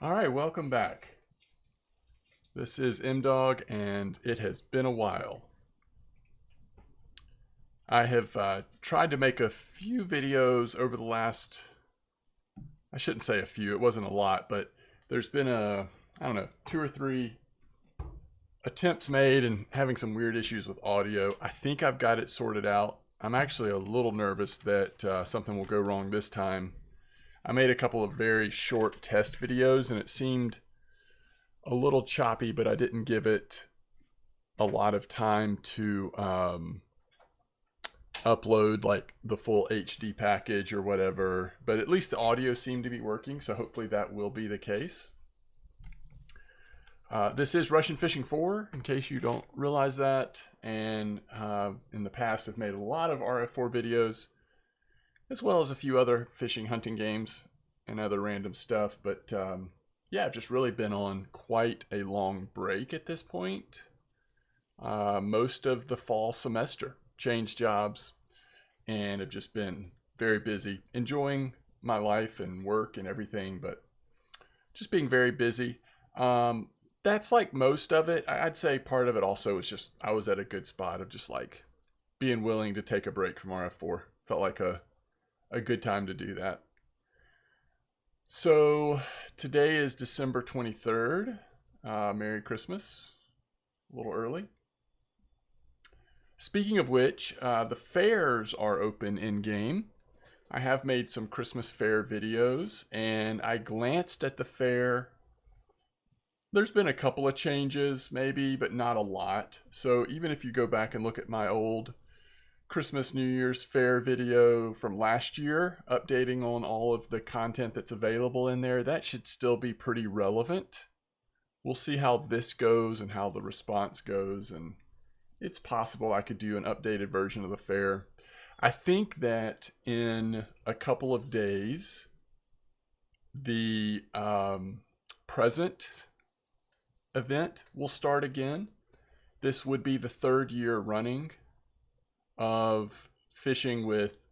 All right, welcome back. This is M-Dog, and it has been a while. I have tried to make a few videos over the last, I shouldn't say a few, it wasn't a lot, but there's been I don't know, 2 or 3 attempts made and having some weird issues with audio. I think I've got it sorted out. I'm actually a little nervous that something will go wrong this time. I made a couple of very short test videos and it seemed a little choppy, but I didn't give it a lot of time to upload like the full HD package or whatever. But at least the audio seemed to be working, so hopefully that will be the case. This is Russian Fishing 4, in case you don't realize that. And in the past, I've made a lot of RF4 videos, as well as a few other fishing, hunting games, and other random stuff. But yeah, I've just really been on quite a long break at this point. Most of the fall semester, changed jobs, and have just been very busy, enjoying my life and work and everything, but just being very busy. That's like most of it. I'd say part of it also is just I was at a good spot of just like being willing to take a break from RF4. Felt like a good time to do that. So today is December 23rd. Merry Christmas. A little early. Speaking of which, the fairs are open in-game. I have made some Christmas fair videos, and I glanced at the fair. There's been a couple of changes, maybe, but not a lot. So even if you go back and look at my old Christmas New Year's fair video from last year, updating on all of the content that's available in there, that should still be pretty relevant. We'll see how this goes and how the response goes, and it's possible I could do an updated version of the fair. I think that in a couple of days, the present event will start again. This would be the 3rd year running of fishing with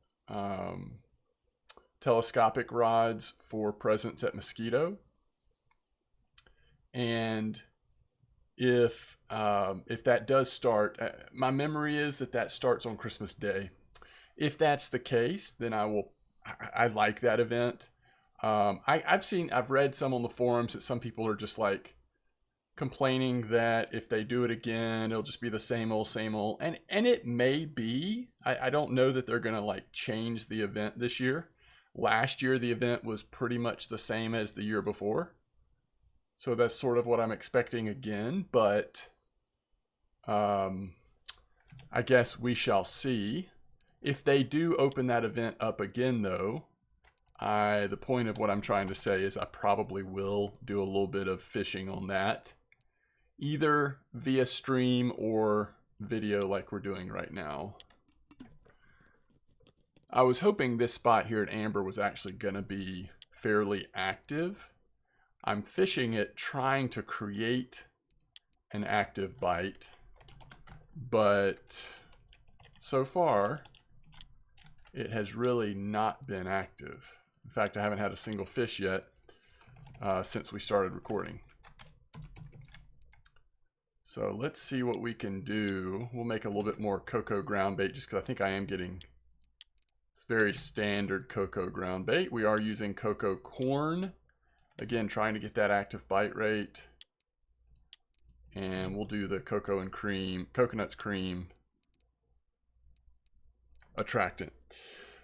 telescopic rods for presents at Mosquito. And if that does start, my memory is that starts on Christmas Day. If that's the case, then I like that event. I've read some on the forums that some people are just like complaining that if they do it again, it'll just be the same old, and it may be. I don't know that they're gonna like change the event this year. Last year, the event was pretty much the same as the year before. So that's sort of what I'm expecting again, but I guess we shall see. If they do open that event up again, though, the point of what I'm trying to say is I probably will do a little bit of fishing on that, either via stream or video like we're doing right now. I was hoping this spot here at Amber was actually going to be fairly active. I'm fishing it trying to create an active bite, but so far it has really not been active. In fact, I haven't had a single fish yet since we started recording. So let's see what we can do. We'll make a little bit more cocoa ground bait just because I think I am getting this very standard cocoa ground bait. We are using cocoa corn. Again, trying to get that active bite rate. And we'll do the cocoa and cream, coconuts cream attractant.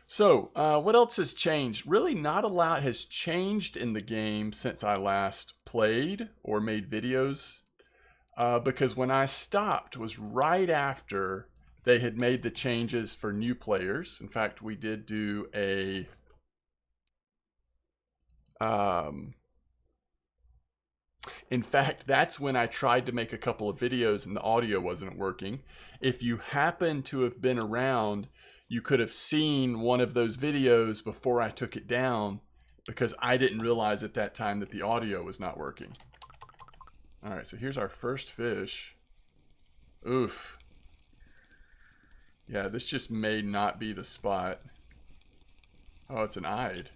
So, what else has changed? Really not a lot has changed in the game since I last played or made videos. Because when I stopped was right after they had made the changes for new players. In fact, we did do a in fact, that's when I tried to make a couple of videos and the audio wasn't working. If you happen to have been around, you could have seen one of those videos before I took it down because I didn't realize at that time that the audio was not working. All right, so here's our first fish. Oof. Yeah, this just may not be the spot. Oh, it's an eyed.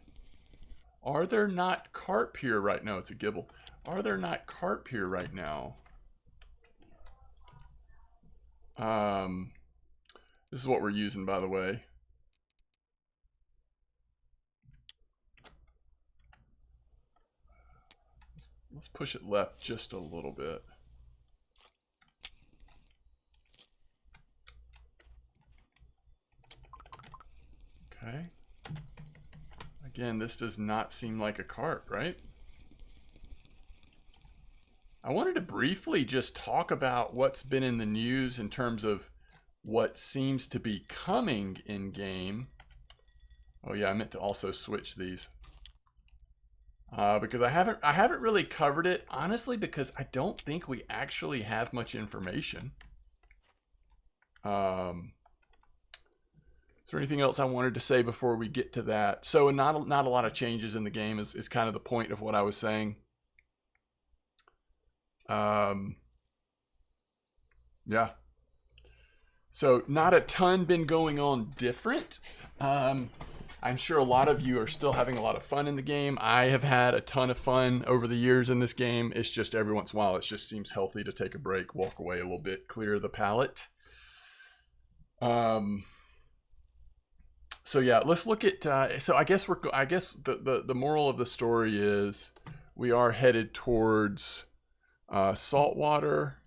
Are there not carp here right now? It's a gibble. Are there not carp here right now? This is what we're using, by the way. Let's push it left just a little bit. Okay. Again, this does not seem like a carp, right? I wanted to briefly just talk about what's been in the news in terms of what seems to be coming in game. Oh yeah, I meant to also switch these. Because I haven't really covered it, honestly, because I don't think we actually have much information. Is there anything else I wanted to say before we get to that? So not a lot of changes in the game is kind of the point of what I was saying. Yeah. So not a ton been going on different. I'm sure a lot of you are still having a lot of fun in the game. I have had a ton of fun over the years in this game. It's just every once in a while, it just seems healthy to take a break, walk away a little bit, clear the palate. So yeah, let's look at. So I guess the moral of the story is we are headed towards saltwater.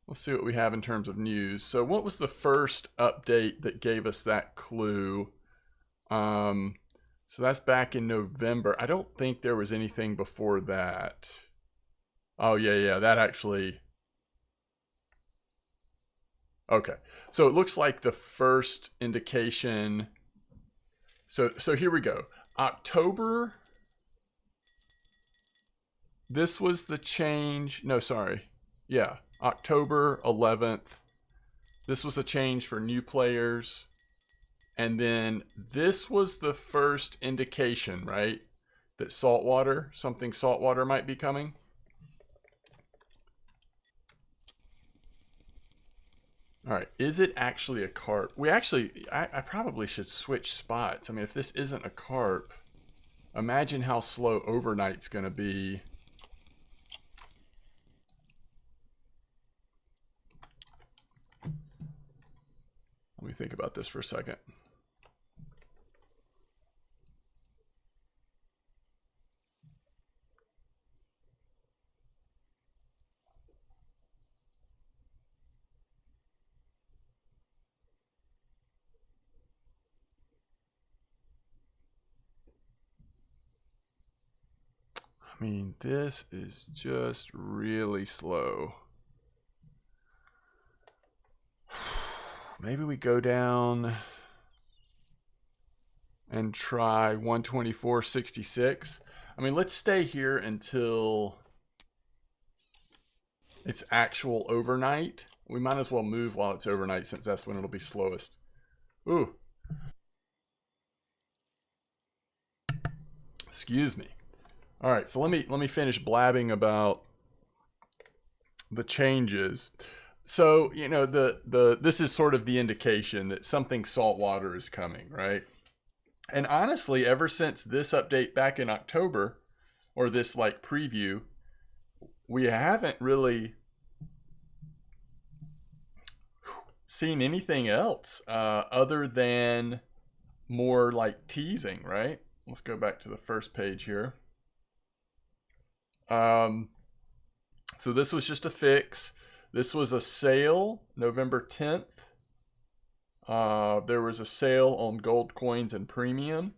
Let's see what we have in terms of news. So what was the first update that gave us that clue? So that's back in November. I don't think there was anything before that. Oh yeah, that actually. Okay, so it looks like the first indication. So here we go. October. This was the change. No, sorry. Yeah, October 11th. This was a change for new players. And then this was the first indication, right? That something saltwater might be coming. All right, is it actually a carp? I probably should switch spots. I mean, if this isn't a carp, imagine how slow overnight's gonna be. Let me think about this for a second. I mean, this is just really slow. Maybe we go down and try 124.66. I mean, let's stay here until it's actual overnight. We might as well move while it's overnight since that's when it'll be slowest. Ooh. Excuse me. All right, so let me finish blabbing about the changes. So, you know, this is sort of the indication that something saltwater is coming, right? And honestly, ever since this update back in October, or this like preview, we haven't really seen anything else other than more like teasing, right? Let's go back to the first page here. So this was just a fix. This was a sale November 10th. There was a sale on gold coins and premium,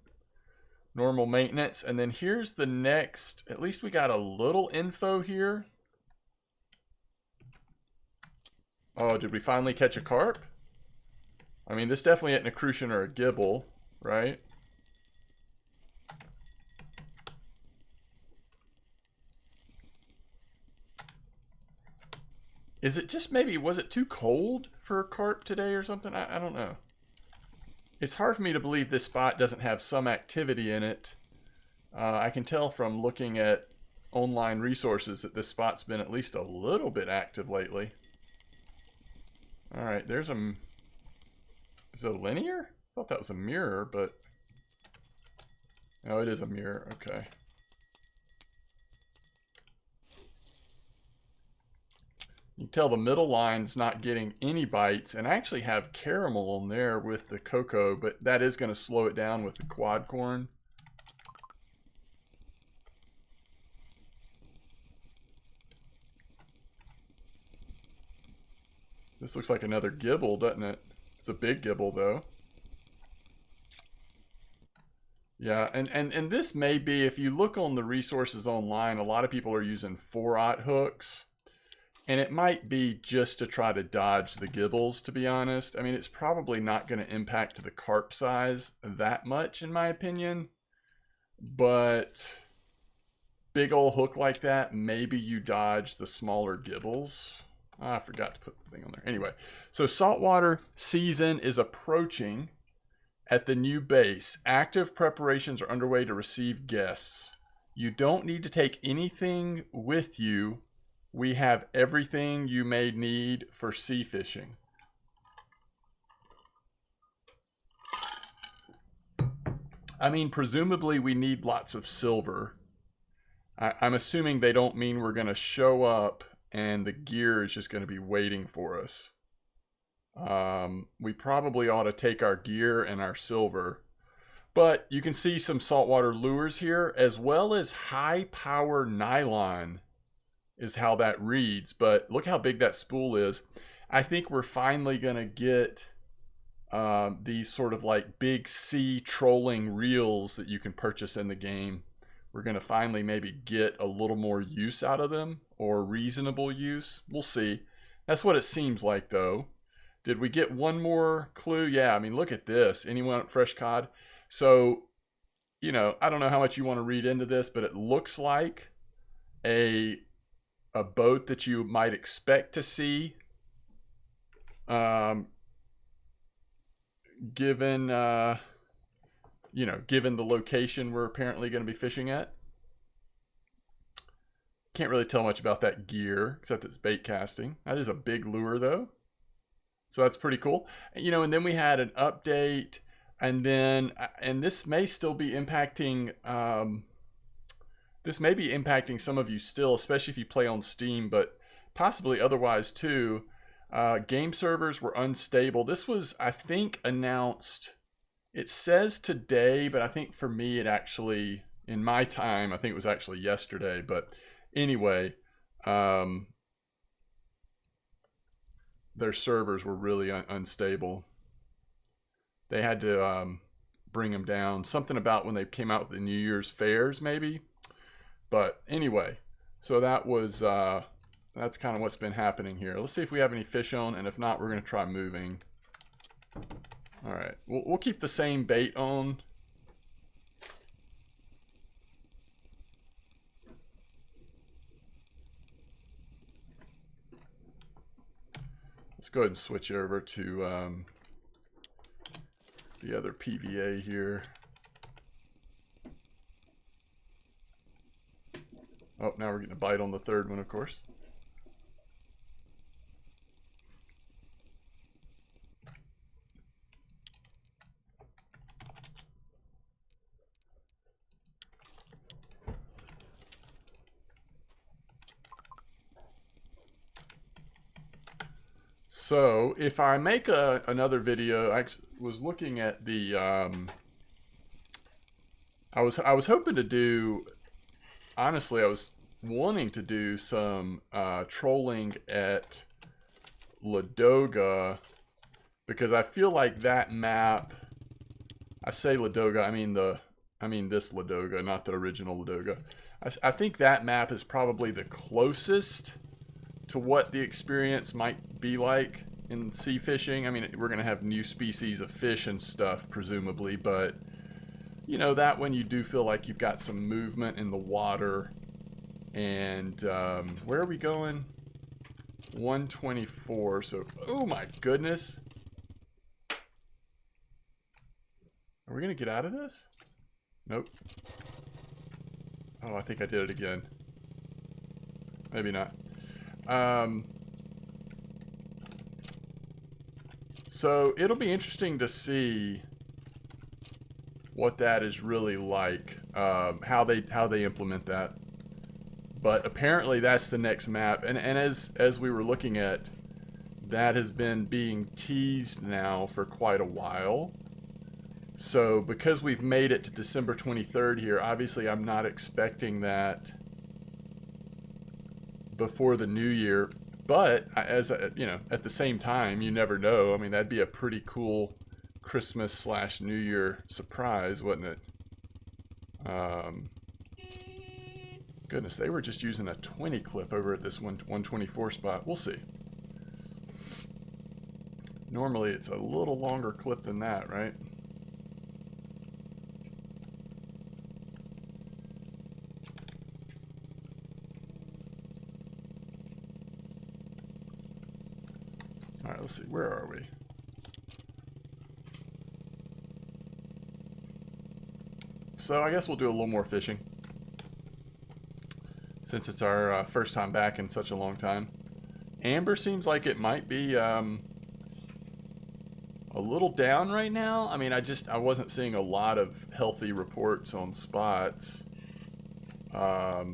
normal maintenance. And then here's the next, at least we got a little info here. Oh, did we finally catch a carp? I mean, this definitely isn't a crucian or a gibble, right? Is it just maybe, was it too cold for a carp today or something? I don't know. It's hard for me to believe this spot doesn't have some activity in it. I can tell from looking at online resources that this spot's been at least a little bit active lately. All right, there's a... Is it a linear? I thought that was a mirror, but... Oh, it is a mirror. Okay. You can tell the middle line's not getting any bites, and I actually have caramel on there with the cocoa, but that is going to slow it down with the quad corn. This looks like another gibble, doesn't it? It's a big gibble, though. Yeah, and this may be, if you look on the resources online, a lot of people are using 4/0 hooks. And it might be just to try to dodge the gibbles, to be honest. I mean, it's probably not going to impact the carp size that much, in my opinion. But big old hook like that, maybe you dodge the smaller gibbles. Oh, I forgot to put the thing on there. Anyway, so saltwater season is approaching at the new base. Active preparations are underway to receive guests. You don't need to take anything with you. We have everything you may need for sea fishing. I mean, presumably we need lots of silver. I'm assuming they don't mean we're going to show up and the gear is just going to be waiting for us. We probably ought to take our gear and our silver. But you can see some saltwater lures here, as well as high power nylon is how that reads. But look how big that spool is. I think we're finally going to get these sort of like big sea trolling reels that you can purchase in the game. We're going to finally maybe get a little more use out of them, or reasonable use. We'll see. That's what it seems like, though. Did we get one more clue? Yeah, I mean, look at this. Anyone at Fresh Cod? So, you know, I don't know how much you want to read into this, but it looks like a boat that you might expect to see, given you know, given the location we're apparently going to be fishing at. Can't really tell much about that gear, except it's bait casting. That is a big lure, though. So that's pretty cool. You know, and then we had an update, and then, and this may still be impacting, this may be impacting some of you still, especially if you play on Steam, but possibly otherwise too. Game servers were unstable. This was, I think, announced, it says today, but I think for me it actually, in my time, I think it was actually yesterday. But anyway, their servers were really unstable. They had to bring them down. Something about when they came out with the New Year's fairs, maybe. But anyway, so that was that's kind of what's been happening here. Let's see if we have any fish on, and if not, we're going to try moving. All right, we'll keep the same bait on. Let's go ahead and switch over to the other PVA here. Oh, now we're getting a bite on the third one, of course. So if I make another video, I was looking at the, I was hoping to do, honestly, I was wanting to do some trolling at Ladoga, because I feel like that map, I say Ladoga, I mean this Ladoga, not the original Ladoga. I think that map is probably the closest to what the experience might be like in sea fishing. I mean, we're going to have new species of fish and stuff, presumably, but, you know, that when you do feel like you've got some movement in the water. And where are we going? 124, so, oh my goodness. Are we going to get out of this? Nope. Oh, I think I did it again. Maybe not. So it'll be interesting to see what that is really like, how they implement that. But apparently that's the next map, and as we were looking at, that has been being teased now for quite a while. So because we've made it to December 23rd here, obviously I'm not expecting that before the new year. But as you know, at the same time, you never know. I mean, that'd be a pretty cool Christmas/New Year surprise, wouldn't it? Goodness, they were just using a 20 clip over at this 124 spot. We'll see. Normally, it's a little longer clip than that, right? All right, let's see. Where are we? So I guess we'll do a little more fishing, since it's our first time back in such a long time. Amber seems like it might be a little down right now. I mean, I wasn't seeing a lot of healthy reports on spots. But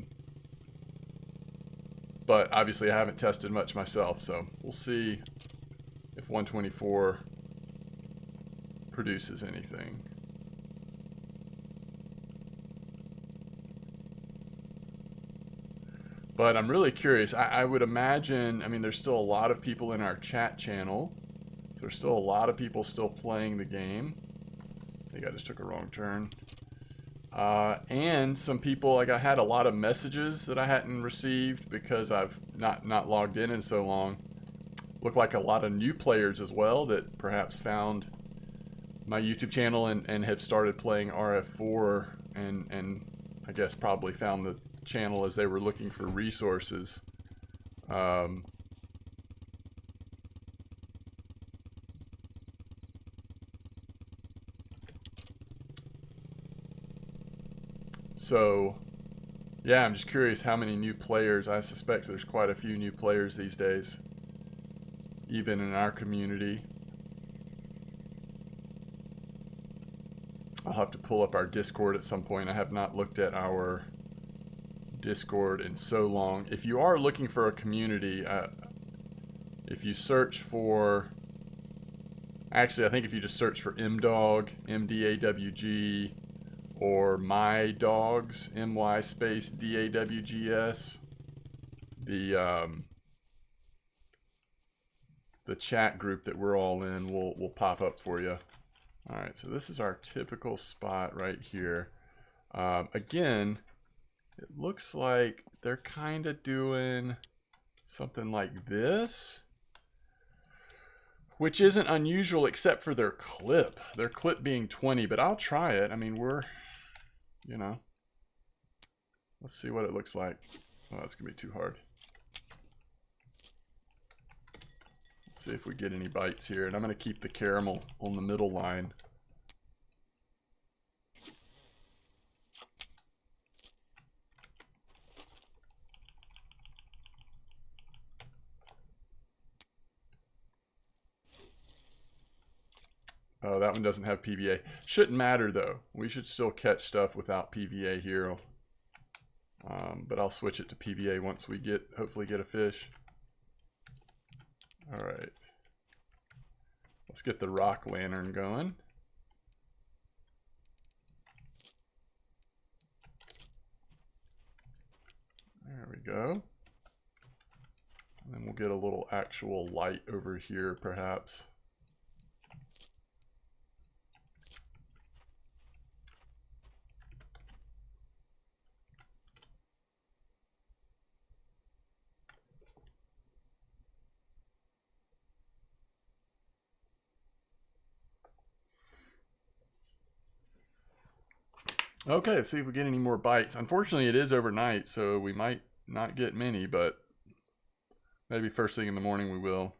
obviously I haven't tested much myself, so we'll see if 124 produces anything. But I'm really curious. I would imagine, I mean, there's still a lot of people in our chat channel. There's still a lot of people still playing the game. I think I just took a wrong turn. And some people, like I had a lot of messages that I hadn't received because I've not logged in so long. Look like a lot of new players as well that perhaps found my YouTube channel and have started playing RF4 and I guess probably found the channel as they were looking for resources. So yeah, I'm just curious how many new players. I suspect there's quite a few new players these days, even in our community. I'll have to pull up our Discord at some point. I have not looked at our Discord in so long. If you are looking for a community, if you search for, actually I think if you just search for MDawg, MDAWG, or My Dogs, MY space DAWGS, the chat group that we're all in will pop up for you. All right, so this is our typical spot right here. Again, it looks like they're kind of doing something like this, which isn't unusual except for their clip being 20, but I'll try it. I mean, we're, you know, let's see what it looks like. Oh, that's gonna be too hard. Let's see if we get any bites here, and I'm gonna keep the caramel on the middle line. Oh, that one doesn't have PVA. Shouldn't matter though. We should still catch stuff without PVA here. But I'll switch it to PVA once we hopefully get a fish. All right. Let's get the rock lantern going. There we go. And then we'll get a little actual light over here perhaps. Okay, let's see if we get any more bites. Unfortunately, it is overnight, so we might not get many, but maybe first thing in the morning we will.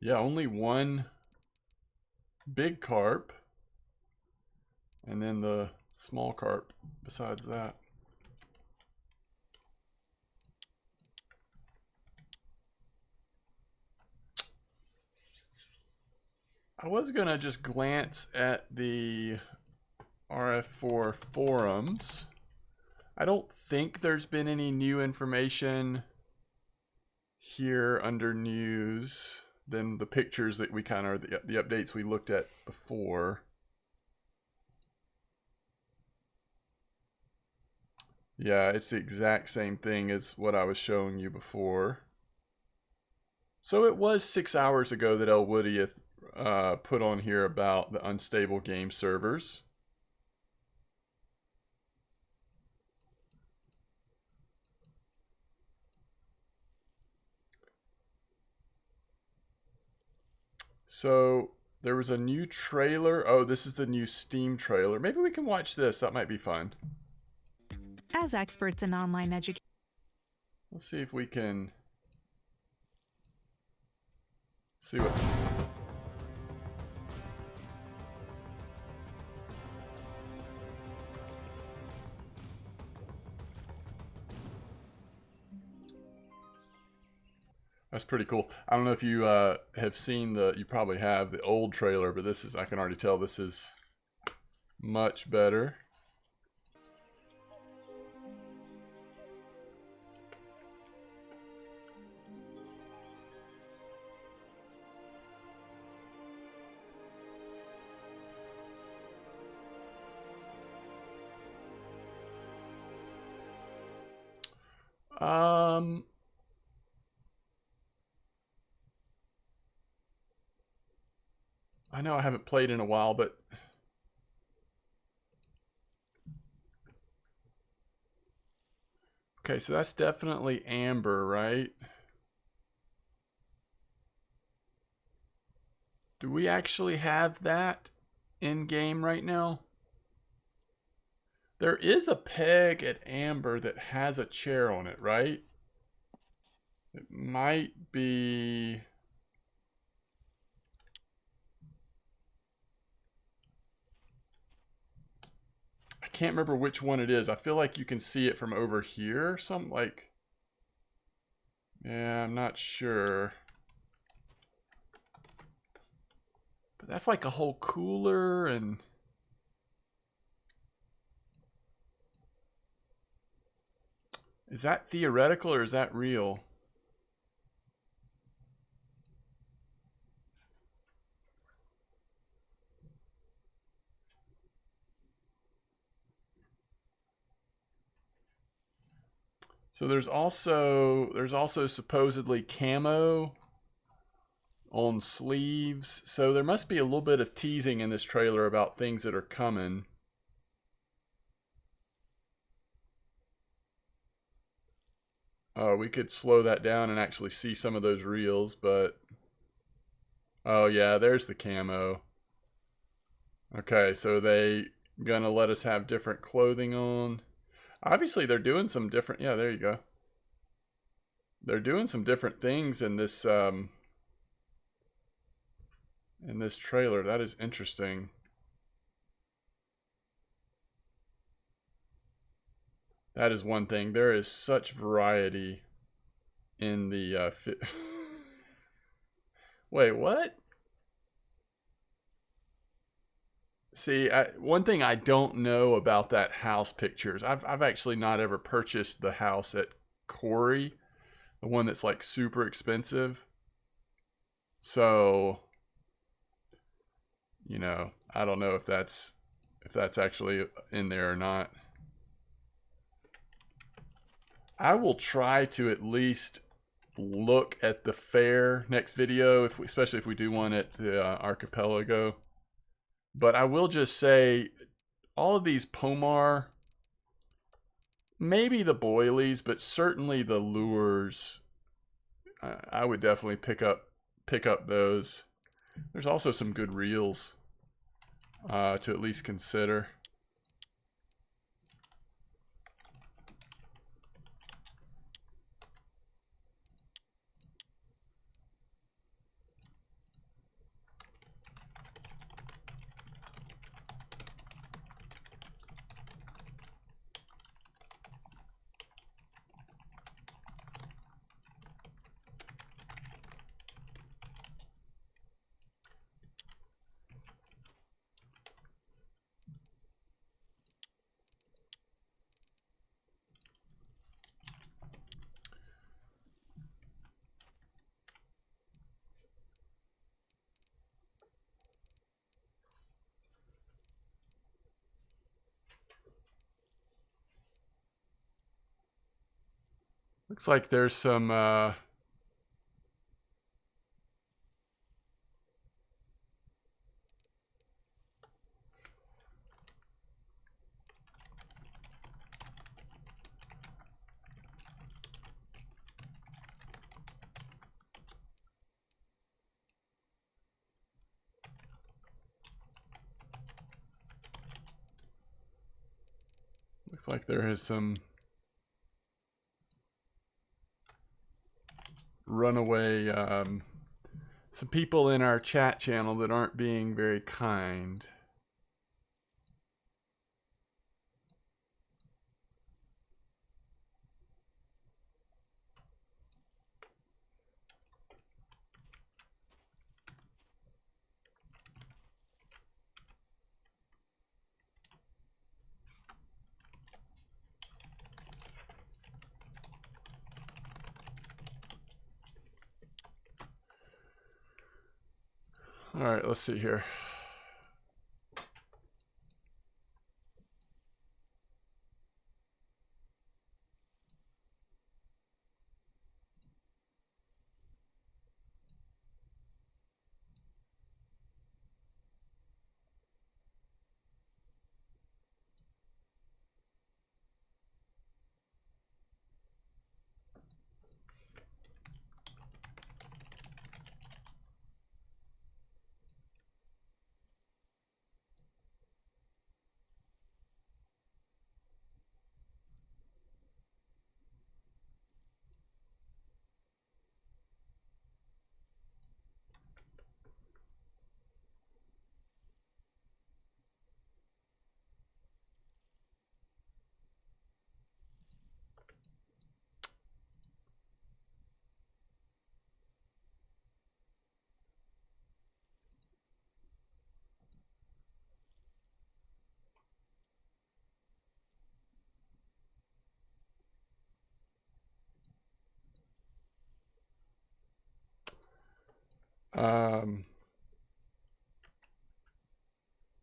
Yeah, only one big carp. And then the small carp besides that. I was going to just glance at the RF4 forums. I don't think there's been any new information here under news than the pictures that we kind of, the updates we looked at before. Yeah, it's the exact same thing as what I was showing you before. So it was 6 hours ago that El Woodieth put on here about the unstable game servers. So there was a new trailer. Oh, this is the new Steam trailer. Maybe we can watch this. That might be fun. As experts in online education. Let's see if we can see what. That's pretty cool. I don't know if you have seen you probably have the old trailer, but this is, I can already tell this is much better. I know I haven't played in a while, but okay, so that's definitely amber, right? Do we actually have that in game right now? There is a peg at amber that has a chair on it, right? It might be. I can't remember which one it is. I feel like you can see it from over here. Something like. Yeah, I'm not sure. But that's like a whole cooler and. Is that theoretical or is that real? So there's also supposedly camo on sleeves. So there must be a little bit of teasing in this trailer about things that are coming. We could slow that down and actually see some of those reels, but oh yeah, there's the camo. Okay, so they gonna let us have different clothing on. Obviously they're doing some different, yeah, there you go. They're doing some different things in this trailer. That is interesting. That is one thing. There is such variety in the Wait, what? See, one thing I don't know about that house pictures. I've actually not ever purchased the house at Corey, the one that's like super expensive. So, you know, I don't know if that's actually in there or not. I will try to at least look at the fair next video, especially if we do one at the archipelago. But I will just say, all of these Pomar, maybe the boilies, but certainly the lures, I would definitely pick up those. There's also some good reels to at least consider. Looks like there's some looks like there is some runaway some people in our chat channel that aren't being very kind. All right, let's see here.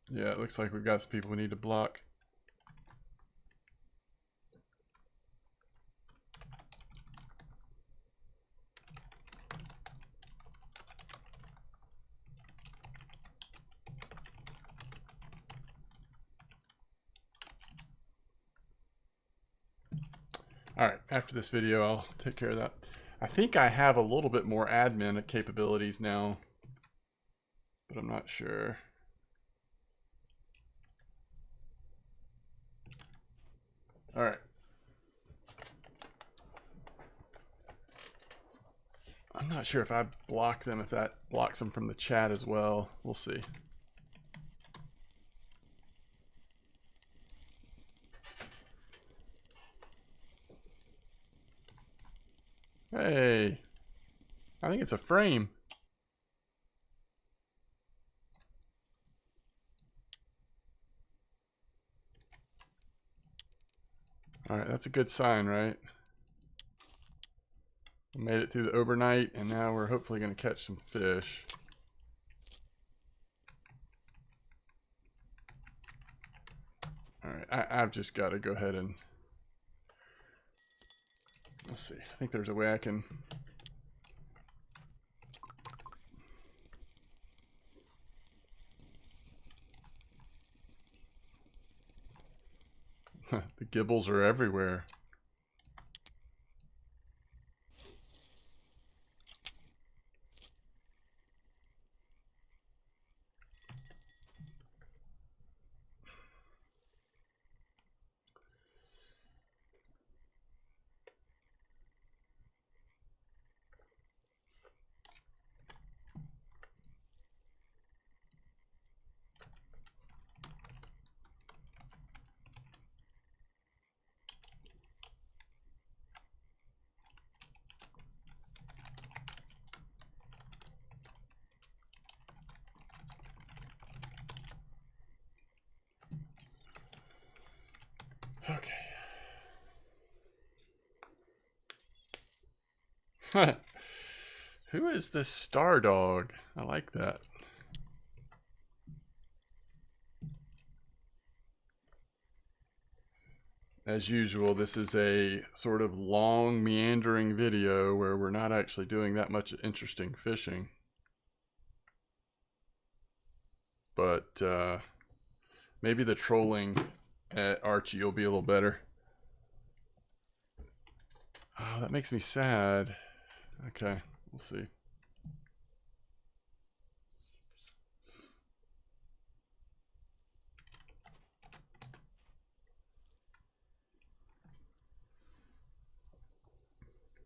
Yeah, it looks like we've got some people we need to block. All right, after this video, I'll take care of that. I think I have a little bit more admin capabilities now, but I'm not sure. All right. I'm not sure if I block them, if that blocks them from the chat as well. We'll see. Hey, I think it's a frame. All right, that's a good sign, right? We made it through the overnight, and now we're hopefully going to catch some fish. All right, I've just got to go ahead and let's see. I think there's a way I can. The gibbles are everywhere. Okay. Who is this star dog? I like that. as usual, this is a sort of long, meandering video where we're not actually doing that much interesting fishing. But maybe the trolling at Archie will be a little better. Oh, that makes me sad. Okay, we'll see.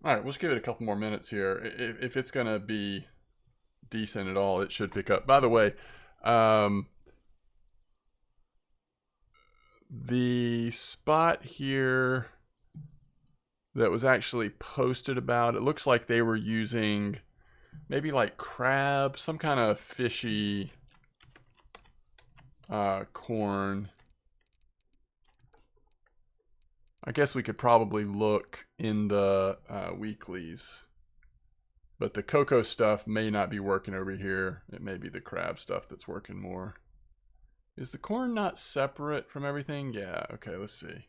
All right, let's give it a couple more minutes here. If it's going to be decent at all, it should pick up. By the way, the spot here that was actually posted about, it looks like they were using maybe like crab, some kind of fishy corn. I guess we could probably look in the weeklies. But the cocoa stuff may not be working over here. It may be the crab stuff that's working more. Is the corn not separate from everything? Yeah, okay, let's see.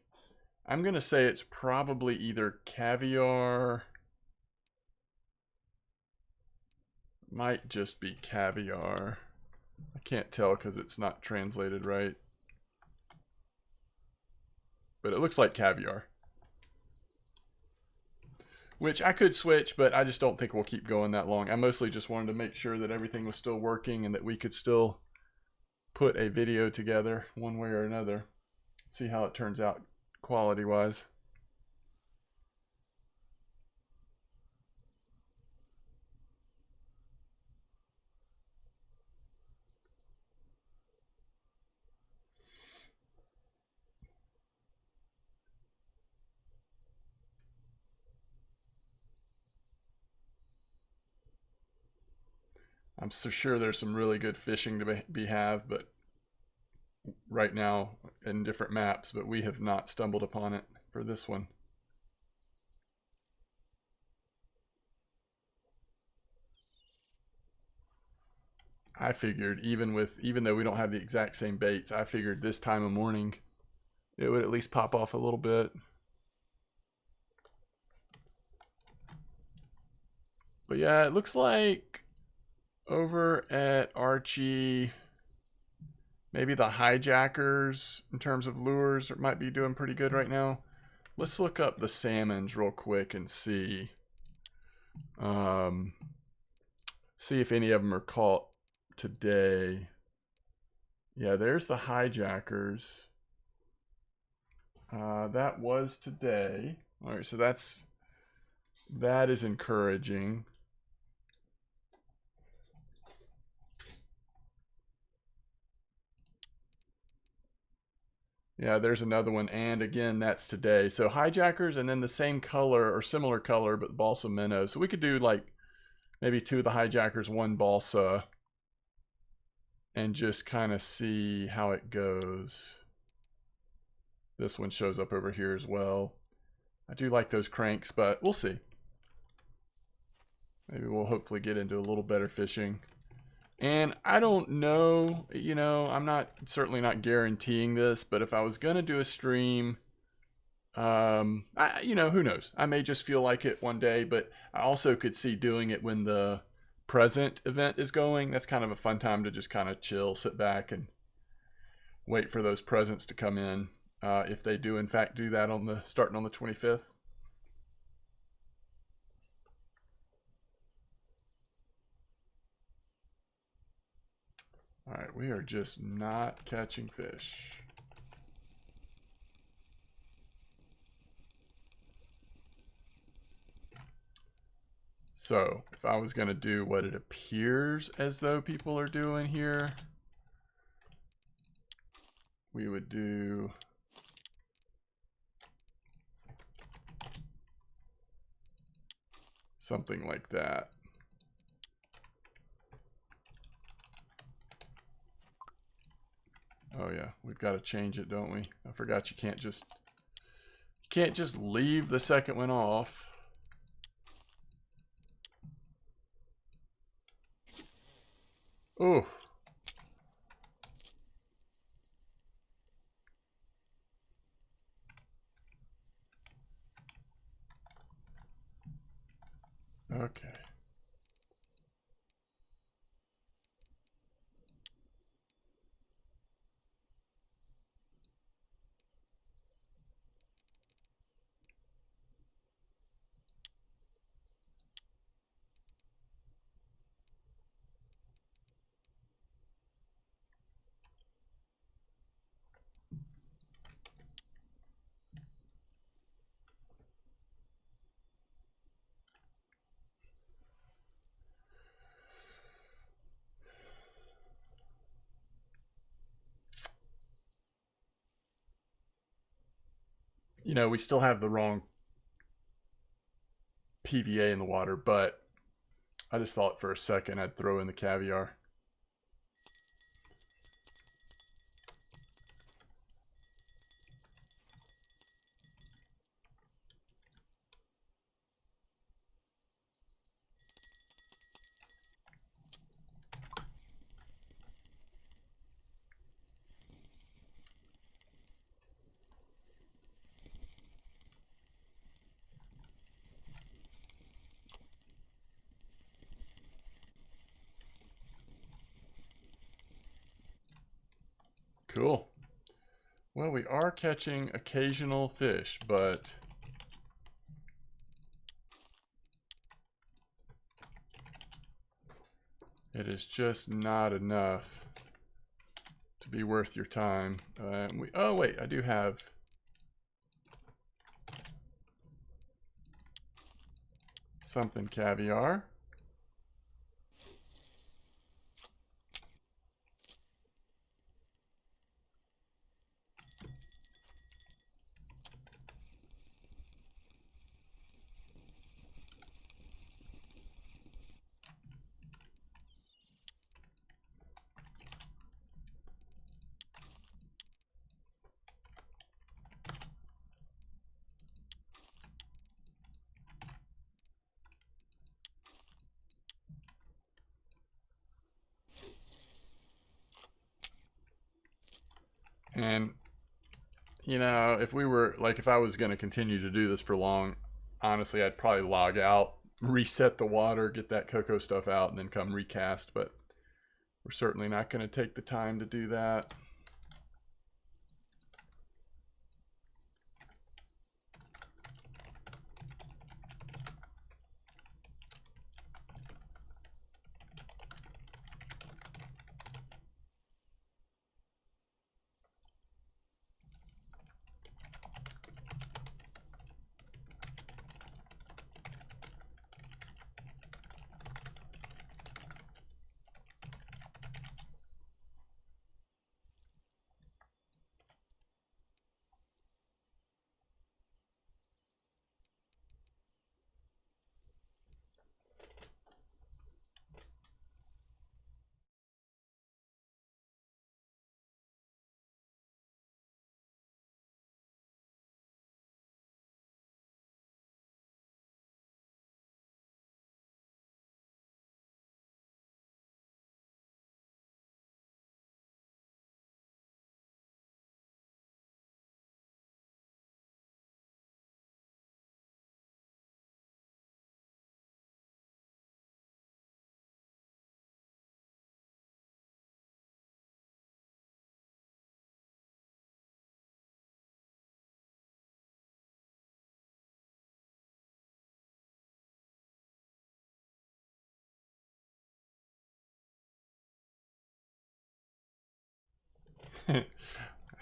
I'm going to say it's probably either caviar. Might just be caviar. I can't tell because it's not translated right. But it looks like caviar. Which I could switch, but I just don't think we'll keep going that long. I mostly just wanted to make sure that everything was still working and that we could still put a video together one way or another. See how it turns out quality-wise. I'm so sure there's some really good fishing to be have, but right now in different maps, but we have not stumbled upon it for this one. I figured even though we don't have the exact same baits, I figured this time of morning it would at least pop off a little bit. But yeah, it looks like over at Archie, maybe the hijackers in terms of lures might be doing pretty good right now. Let's look up the salmons real quick and see. See if any of them are caught today. Yeah, there's the hijackers. That was today. All right, so that is encouraging. Yeah, there's another one, and again, that's today. So hijackers, and then the same color or similar color, but balsa minnow. So we could do like maybe 2 of the hijackers, 1 balsa, and just kind of see how it goes. This one shows up over here as well. I do like those cranks, but we'll see. Maybe we'll hopefully get into a little better fishing. And I don't know, you know, I'm certainly not guaranteeing this, but if I was going to do a stream, you know, who knows? I may just feel like it one day, but I also could see doing it when the present event is going. That's kind of a fun time to just kind of chill, sit back, and wait for those presents to come in. If they do, in fact, do that starting on the 25th. All right, we are just not catching fish. So, if I was going to do what it appears as though people are doing here, we would do something like that. Oh yeah, we've got to change it, don't we? I forgot you can't just leave the second one off. Ooh. Okay. You know, we still have the wrong PVA in the water, but I just thought for a second I'd throw in the caviar. Cool. Well, we are catching occasional fish, but it is just not enough to be worth your time. Oh wait, I do have something caviar. And, you know, if we were, like, if I was going to continue to do this for long, honestly, I'd probably log out, reset the water, get that cocoa stuff out, and then come recast. But we're certainly not going to take the time to do that.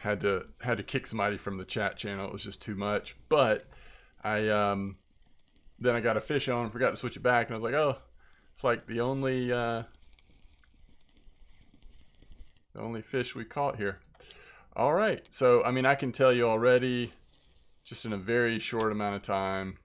had to kick somebody from the chat channel. It was just too much. But I then I got a fish on, forgot to switch it back, and I was like, oh, it's like the only fish we caught here. All right, so I mean, I can tell you already, just in a very short amount of time,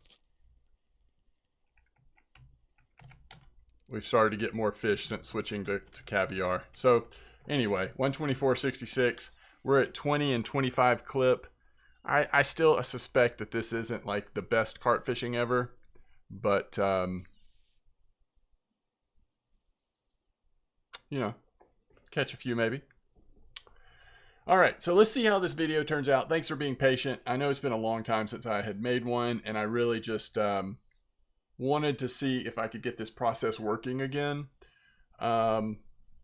we've started to get more fish since switching to caviar. So anyway, 124.66. We're at 20 and 25 clip. I still suspect that this isn't like the best carp fishing ever, but you know, catch a few maybe. All right, so let's see how this video turns out. Thanks for being patient. I know it's been a long time since I had made one, and I really just wanted to see if I could get this process working again.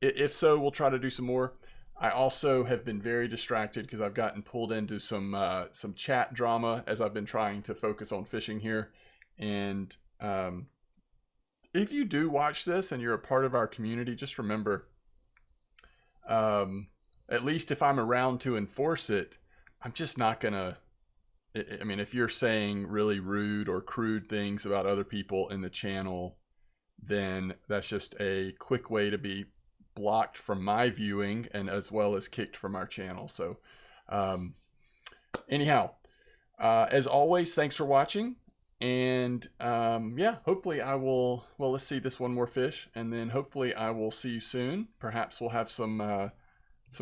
If so, we'll try to do some more. I also have been very distracted because I've gotten pulled into some chat drama as I've been trying to focus on fishing here. And if you do watch this and you're a part of our community, just remember, at least if I'm around to enforce it, I'm just not gonna. I mean, if you're saying really rude or crude things about other people in the channel, then that's just a quick way to be blocked from my viewing and as well as kicked from our channel. So anyhow, as always, thanks for watching. And yeah, hopefully I will, well, let's see this one more fish, and then hopefully I will see you soon. Perhaps we'll have some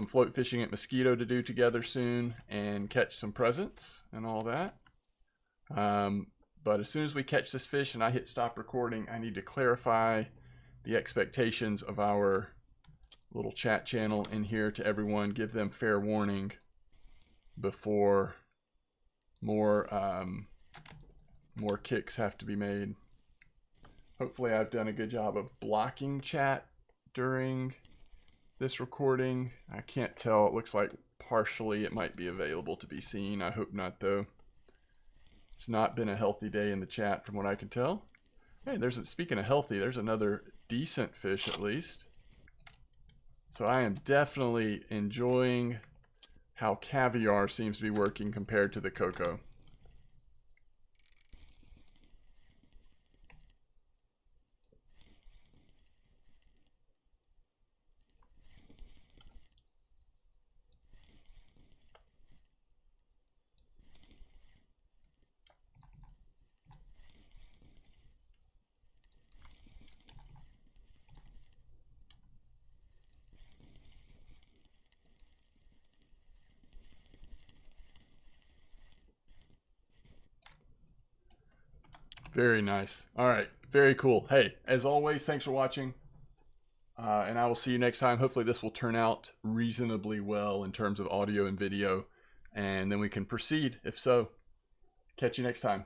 float fishing at Mosquito to do together soon and catch some presents and all that. But as soon as we catch this fish and I hit stop recording, I need to clarify the expectations of our little chat channel in here to everyone, give them fair warning before more kicks have to be made. Hopefully I've done a good job of blocking chat during this recording. I can't tell. It looks like partially it might be available to be seen. I hope not, though. It's not been a healthy day in the chat from what I can tell. Hey, speaking of healthy, there's another decent fish at least. So I am definitely enjoying how caviar seems to be working compared to the cocoa. Very nice. All right. Very cool. Hey, as always, thanks for watching. And I will see you next time. Hopefully this will turn out reasonably well in terms of audio and video. And then we can proceed. If so, catch you next time.